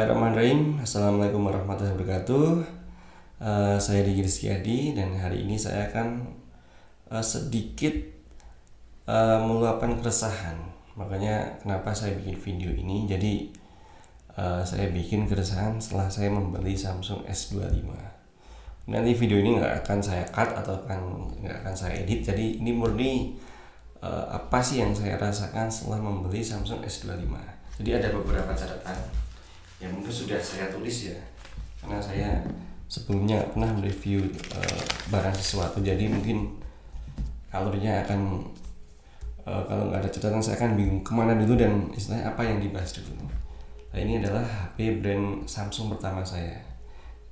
Bismillahirrahmanirrahim. Assalamualaikum warahmatullahi wabarakatuh. Saya Diki Rizkyadi dan hari ini saya akan sedikit meluapkan keresahan. Makanya kenapa saya bikin video ini. Jadi saya bikin keresahan setelah saya membeli Samsung S25. Nanti video ini nggak akan saya cut atau nggak akan saya edit. Jadi ini murni apa sih yang saya rasakan setelah membeli Samsung S25. Jadi ada beberapa catatan yang mungkin sudah saya tulis ya, karena saya sebelumnya pernah mereview barang sesuatu, jadi mungkin alurnya akan kalau nggak ada catatan saya akan bingung kemana dulu dan istilahnya apa yang dibahas dulu. Nah, ini adalah HP brand Samsung pertama saya,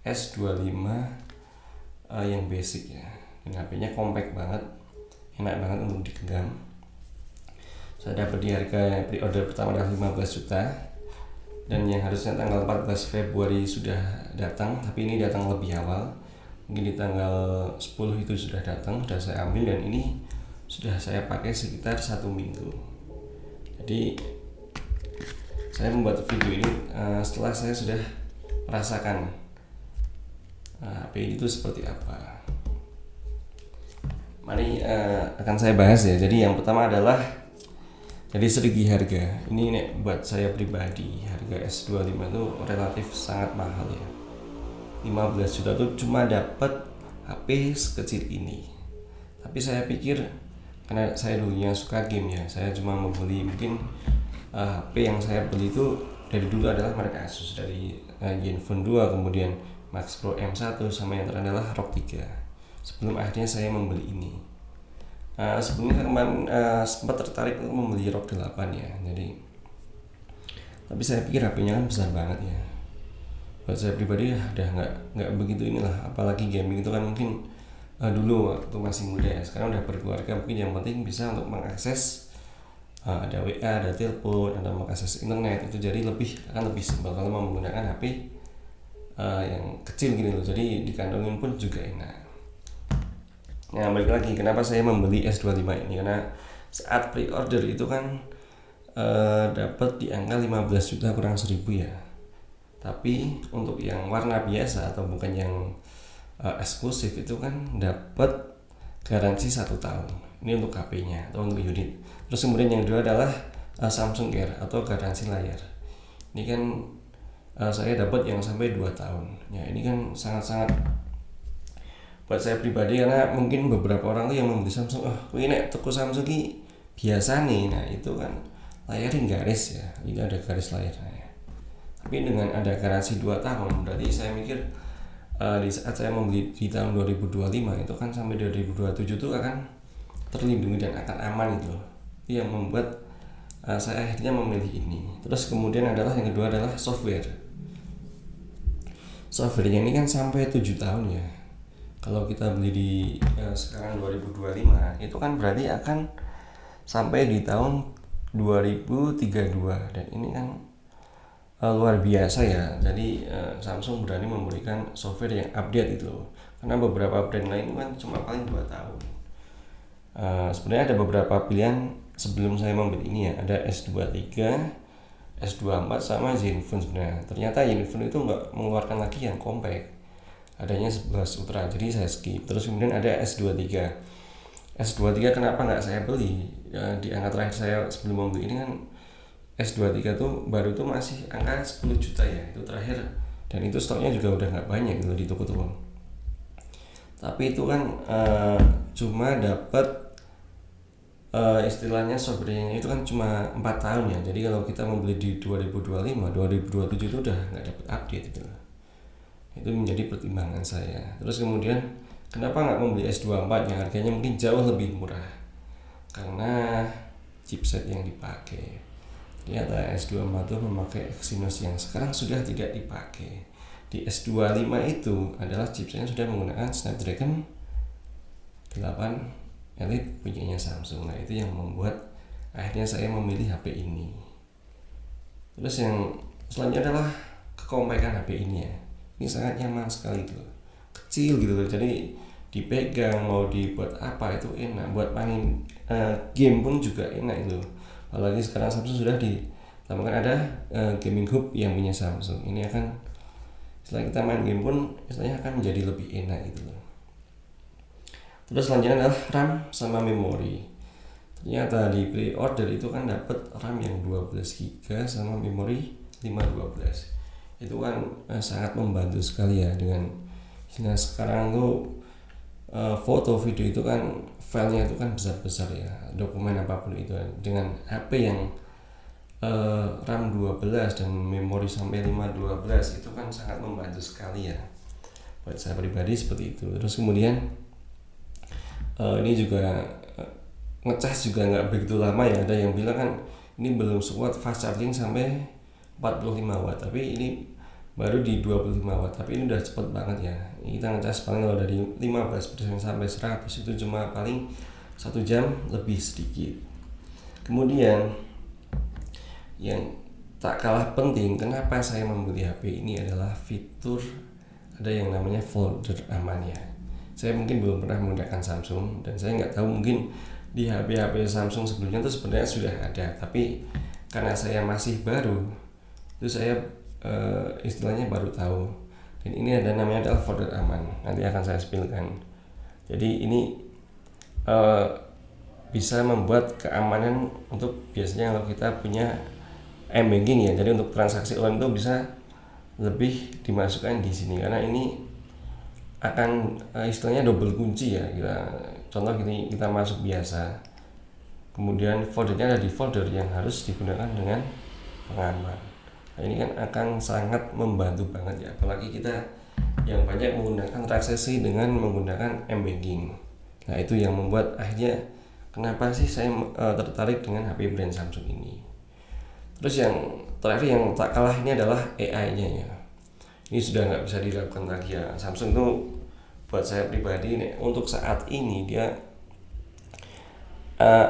S25 yang basic ya, dan HP-nya compact banget, enak banget untuk digenggam. Saya dapat di harga pre-order pertama adalah 15 juta, dan yang harusnya tanggal 14 Februari sudah datang, tapi ini datang lebih awal, mungkin di tanggal 10 itu sudah datang, sudah saya ambil, dan ini sudah saya pakai sekitar 1 minggu. Jadi saya membuat video ini setelah saya sudah merasakan HP itu seperti apa. Mari akan saya bahas ya. Jadi yang pertama adalah dari segi harga. Ini buat saya pribadi, harga S25 itu relatif sangat mahal ya. 15 juta tuh cuma dapat HP sekecil ini. Tapi saya pikir karena saya dulunya suka game ya, saya cuma membeli mungkin HP yang saya beli itu dari dulu adalah merek Asus, dari Zenfone 2, kemudian Max Pro M1, sama yang terakhir adalah ROG 3. Sebelum akhirnya saya membeli ini. Sebelumnya kemarin sempat tertarik untuk membeli ROG 8 ya. Jadi tapi saya pikir HP-nya kan besar banget ya. Buat saya pribadi udah nggak begitu inilah. Apalagi gaming itu kan mungkin dulu waktu masih muda ya. Sekarang udah berkeluarga, mungkin yang penting bisa untuk mengakses ada WA, ada telepon, ada mengakses internet. Itu jadi akan lebih simpel kalau mau menggunakan HP yang kecil gini loh. Jadi dikantongin pun juga enak. Nah, balik lagi kenapa saya membeli S25 ini, karena saat pre-order itu kan dapat di angka 15 juta kurang 1000 ya. Tapi untuk yang warna biasa atau bukan yang eksklusif itu kan dapat garansi 1 tahun. Ini untuk HP-nya atau untuk unit. Terus kemudian yang kedua adalah Samsung Care atau garansi layar. Ini kan saya dapat yang sampai 2 tahun. Ya, ini kan sangat-sangat buat saya pribadi, karena mungkin beberapa orang tuh yang membeli Samsung, ini toko Samsung ini biasa nih, nah itu kan layarnya garis ya, ini ada garis layarnya. Tapi dengan ada garansi 2 tahun, berarti saya mikir di saat saya membeli di tahun 2025 itu kan sampai 2027 itu akan terlindungi dan akan aman gitu loh. Itu yang membuat saya akhirnya memilih ini. Terus kemudian adalah yang kedua adalah software. Softwarenya ini kan sampai 7 tahun ya. Kalau kita beli di sekarang 2025 itu kan berarti akan sampai di tahun 2032, dan ini kan luar biasa ya. Jadi Samsung berani memberikan software yang update itu loh. Karena beberapa brand lain kan cuma paling 2 tahun. Sebenarnya ada beberapa pilihan sebelum saya membeli ini ya. Ada S23, S24 sama Zenfone sebenarnya. Ternyata Zenfone itu nggak mengeluarkan lagi yang compact, adanya 11 Ultra, jadi saya skip. Terus kemudian ada S23. S23 kenapa nggak saya beli? Di angka terakhir saya sebelum membeli ini kan S23 tuh baru tuh masih angka 10 juta ya, itu terakhir, dan itu stoknya juga udah nggak banyak gitu di toko-toko. Tapi itu kan cuma dapat istilahnya softwarenya itu kan cuma 4 tahun ya. Jadi kalau kita membeli di 2025, 2027 itu udah nggak dapat update gitu. Itu menjadi pertimbangan saya. Terus kemudian kenapa nggak membeli S24 yang harganya mungkin jauh lebih murah? Karena chipset yang dipakai. Ternyata S24 itu memakai Exynos yang sekarang sudah tidak dipakai. Di S25 itu adalah chipsetnya sudah menggunakan Snapdragon 8 Elite punyanya Samsung. Nah, itu yang membuat akhirnya saya memilih HP ini. Terus yang selanjutnya adalah kekompakan HP ini ya. Ini sangat nyaman sekali gitu, kecil gitu loh. Jadi dipegang mau dibuat apa itu enak, buat main game pun juga enak itu. Apalagi sekarang Samsung sudah di Pertama kan ada gaming hub yang punya Samsung. Ini akan setelah kita main game pun istilahnya akan menjadi lebih enak gitu loh. Terus selanjutnya adalah RAM sama memori. Ternyata di pre-order itu kan dapat RAM yang 12 GB sama memori 512. Itu kan sangat membantu sekali ya dengan sekarang tuh foto video itu kan filenya itu kan besar-besar ya, dokumen apapun itu dengan HP yang RAM 12 dan memori sampai 512 itu kan sangat membantu sekali ya buat saya pribadi seperti itu. Terus kemudian ini juga ngecas juga nggak begitu lama ya, ada yang bilang kan ini belum support fast charging sampai 45 watt, tapi ini baru di 25 watt, tapi ini udah cepet banget ya. Kita ngecas paling kalau dari 15% sampai 100 itu cuma paling 1 jam lebih sedikit. Kemudian yang tak kalah penting kenapa saya membeli HP ini adalah fitur ada yang namanya folder aman ya. Saya mungkin belum pernah menggunakan Samsung dan saya nggak tahu mungkin di HP-HP Samsung sebelumnya itu sebenarnya sudah ada, tapi karena saya masih baru itu saya istilahnya baru tahu. Dan ini ada namanya adalah folder aman, nanti akan saya spillkan. Jadi ini bisa membuat keamanan untuk biasanya kalau kita punya m-banking ya, jadi untuk transaksi online itu bisa lebih dimasukkan di sini karena ini akan istilahnya double kunci ya. Contoh gini, kita masuk biasa, kemudian foldernya ada di folder yang harus digunakan dengan pengaman. Nah, ini kan akan sangat membantu banget ya, apalagi kita yang banyak menggunakan transaksi dengan menggunakan m-banking. Nah itu yang membuat akhirnya kenapa sih saya tertarik dengan HP brand Samsung ini. Terus yang terakhir yang tak kalah ini adalah AI-nya ya. Ini sudah nggak bisa dilakukan lagi ya. Samsung tuh buat saya pribadi nih, untuk saat ini dia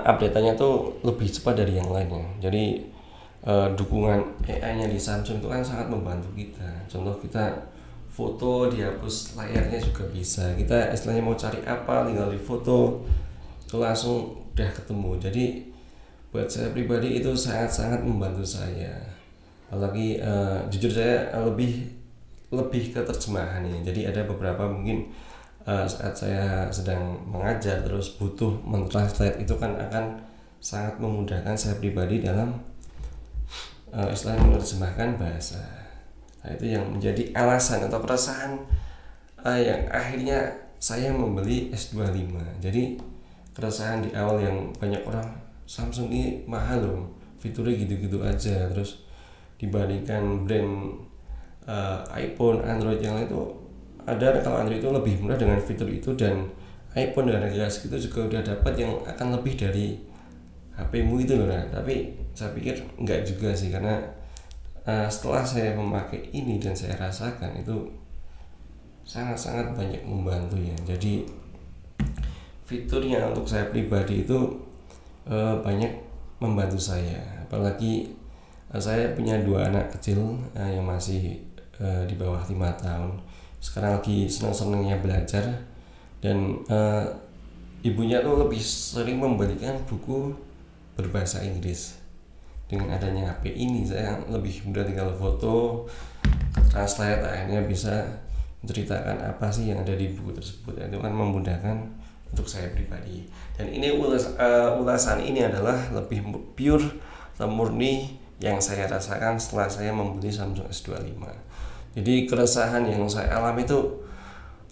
update-nya tuh lebih cepat dari yang lainnya. Jadi dukungan AI-nya di Samsung itu kan sangat membantu kita. Contoh kita foto dihapus layarnya juga bisa. Kita istilahnya mau cari apa tinggal di foto itu langsung udah ketemu. Jadi buat saya pribadi itu sangat-sangat membantu saya. Apalagi jujur saya lebih ke terjemahan ya. Jadi ada beberapa mungkin saat saya sedang mengajar terus butuh mentranslate, itu kan akan sangat memudahkan saya pribadi dalam istilahnya menerjemahkan bahasa. Nah itu yang menjadi alasan atau perasaan yang akhirnya saya membeli S25. Jadi keresahan di awal yang banyak orang, Samsung ini mahal loh, fiturnya gitu-gitu aja, terus dibandingkan brand iPhone, Android yang lain itu ada, kalau Android itu lebih murah dengan fitur itu, dan iPhone dengan harga segitu juga udah dapat yang akan lebih dari HP-mu itu loh. Nah, tapi saya pikir enggak juga sih, karena setelah saya memakai ini dan saya rasakan itu sangat-sangat banyak membantu ya. Jadi fiturnya untuk saya pribadi itu banyak membantu saya, apalagi saya punya 2 anak kecil yang masih di bawah 5 tahun. Sekarang lagi senang-senangnya belajar, dan ibunya tuh lebih sering membelikan buku berbahasa Inggris. Dengan adanya HP ini saya lebih mudah tinggal foto, translate, akhirnya bisa menceritakan apa sih yang ada di buku tersebut. Itu kan memudahkan untuk saya pribadi. Dan ini ulasan ini adalah lebih pure atau murni yang saya rasakan setelah saya membeli Samsung S25. Jadi keresahan yang saya alami itu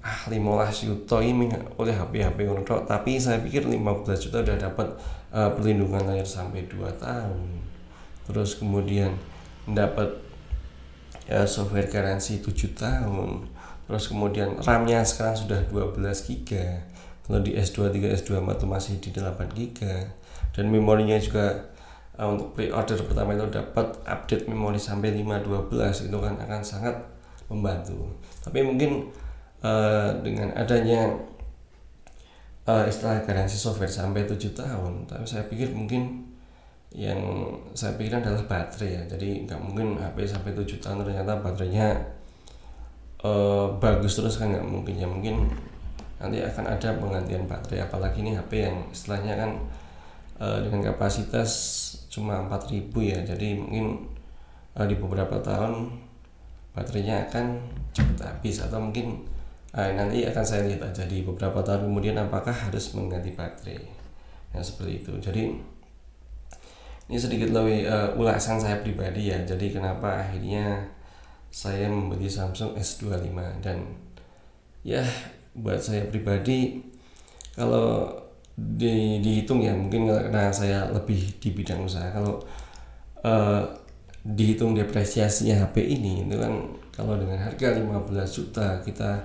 15 juta ini oleh HP untuk, tapi saya pikir 15 juta udah dapat perlindungan layar sampai 2 tahun. Terus kemudian mendapat software garansi 7 tahun. Terus kemudian RAM-nya sekarang sudah 12 GB. Kalau di S23, S24 itu masih di 8 GB. Dan memorinya juga untuk pre-order pertama itu dapat update memori sampai 512, itu kan akan sangat membantu. Tapi mungkin dengan adanya istilah garansi software sampai 7 tahun, tapi saya pikir mungkin yang saya pikirkan adalah baterai ya. Jadi nggak mungkin HP sampai 7 tahun ternyata baterainya bagus terus, kan nggak mungkin ya. Mungkin nanti akan ada penggantian baterai, apalagi ini HP yang istilahnya kan dengan kapasitas cuma 4.000 ya, jadi mungkin di beberapa tahun baterainya akan cepat habis, atau mungkin nanti akan saya lihat aja di beberapa tahun kemudian apakah harus mengganti baterai ya, seperti itu. Jadi ini sedikit lebih ulasan saya pribadi ya, jadi kenapa akhirnya saya membeli Samsung S25. Dan ya buat saya pribadi, kalau dihitung ya, mungkin karena saya lebih di bidang usaha, kalau dihitung depresiasinya HP ini itu kan, kalau dengan harga 15 juta kita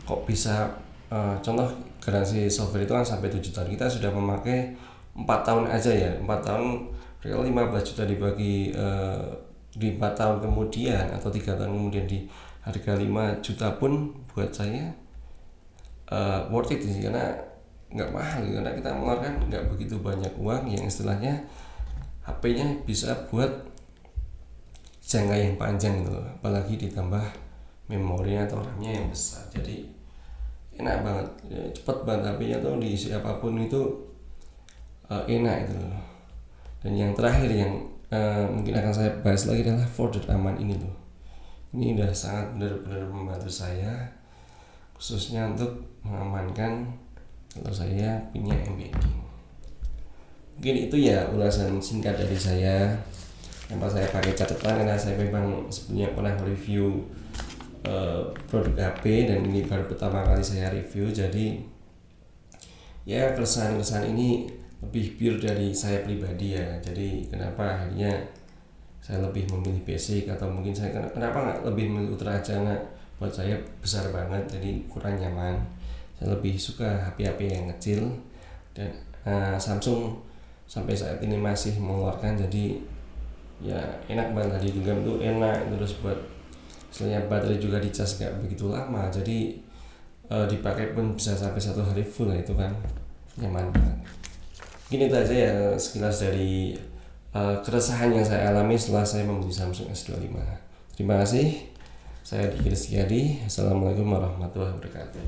kok bisa contoh garansi software itu kan sampai 7 tahun, kita sudah memakai 4 tahun aja ya, 4 tahun real 15 juta dibagi di 4 tahun kemudian atau 3 tahun kemudian di harga 5 juta pun buat saya worth it sih, karena nggak mahal, karena kita mengeluarkan nggak begitu banyak uang yang istilahnya HP-nya bisa buat jangka yang panjang gitu, apalagi ditambah memorinya atau RAM-nya yang besar, jadi enak banget ya, cepet banget HP-nya tuh diisi apapun itu enak itu. Dan yang terakhir yang mungkin akan saya bahas lagi adalah folder aman ini tuh, ini udah sangat benar-benar membantu saya, khususnya untuk mengamankan kalau saya punya embedding. Mungkin itu ya ulasan singkat dari saya. Kenapa saya pakai catatan, karena saya memang sebelumnya pernah review produk HP dan ini baru pertama kali saya review, jadi ya keresahan-keresahan ini lebih pure dari saya pribadi ya. Jadi kenapa akhirnya saya lebih memilih basic, atau mungkin saya kenapa nggak lebih memilih ultra aja, nggak, buat saya besar banget jadi kurang nyaman. Saya lebih suka HP-HP yang kecil, dan Samsung sampai saat ini masih mengeluarkan, jadi ya enak banget, tadi juga itu enak, terus buat istilahnya baterai juga dicas gak begitu lama, jadi dipakai pun bisa sampai 1 hari full lah, itu kan nyaman banget. Mungkin itu aja ya sekilas dari keresahan yang saya alami setelah saya membeli Samsung S25. Terima kasih, saya Diki Rizkyadi. Assalamualaikum warahmatullahi wabarakatuh.